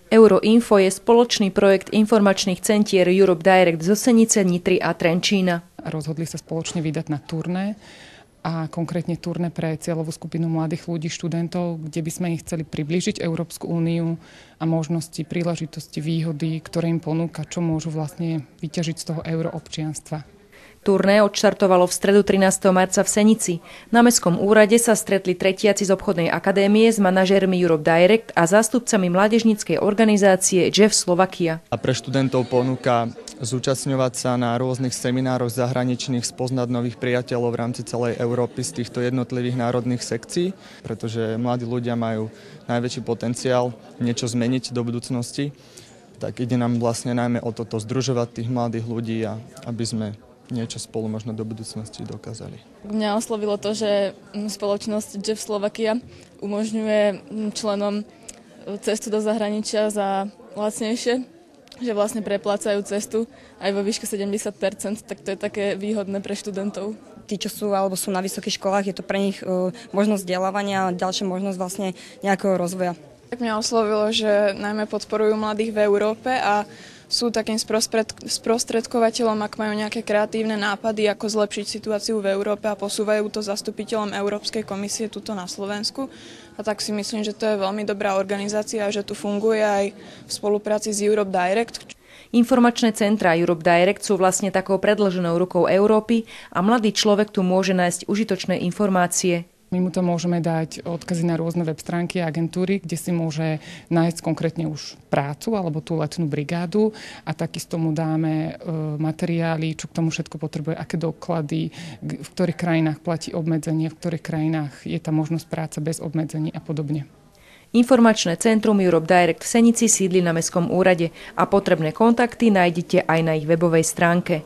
Euroinfo je spoločný projekt informačných centier Europe Direct zo Senice, Nitry a Trenčína. Rozhodli sa spoločne vydať na turné a konkrétne turné pre cieľovú skupinu mladých ľudí, študentov, kde by sme ich chceli priblížiť Európsku úniu a možnosti, príležitosti, výhody, ktoré im ponúka, čo môžu vlastne vyťažiť z toho euroobčianstva. Turné odštartovalo v stredu 13. marca v Senici. Na Mestskom úrade sa stretli tretiaci z obchodnej akadémie s manažérmi Europe Direct a zástupcami mládežníckej organizácie Jeff Slovakia. A pre študentov ponúka zúčastňovať sa na rôznych seminároch zahraničných, spoznať nových priateľov v rámci celej Európy z týchto jednotlivých národných sekcií, pretože mladí ľudia majú najväčší potenciál niečo zmeniť do budúcnosti. Tak ide nám vlastne najmä o toto združovať tých mladých ľudí, a aby sme niečo spolu možno do budúcnosti dokázali. Mňa oslovilo to, že spoločnosť Jeff Slovakia umožňuje členom cestu do zahraničia za lacnejšie, že vlastne preplácajú cestu aj vo výške 70%, tak to je také výhodné pre študentov. Tí, čo sú alebo sú na vysokých školách, je to pre nich možnosť vzdelávania a ďalšia možnosť vlastne nejakého rozvoja. Tak mňa oslovilo, že najmä podporujú mladých v Európe a sú takým sprostredkovateľom, ak majú nejaké kreatívne nápady, ako zlepšiť situáciu v Európe a posúvajú to zastupiteľom Európskej komisie tuto na Slovensku. A tak si myslím, že to je veľmi dobrá organizácia a že tu funguje aj v spolupráci s Europe Direct. Informačné centrá Europe Direct sú vlastne takou predĺženou rukou Európy a mladý človek tu môže nájsť užitočné informácie. My mu to môžeme dať odkazy na rôzne web stránky a agentúry, kde si môže nájsť konkrétne už prácu alebo tú letnú brigádu a takisto mu dáme materiály, čo k tomu všetko potrebuje, aké doklady, v ktorých krajinách platí obmedzenie, v ktorých krajinách je tá možnosť práce bez obmedzení a podobne. Informačné centrum Europe Direct v Senici sídli na Mestskom úrade a potrebné kontakty nájdete aj na ich webovej stránke.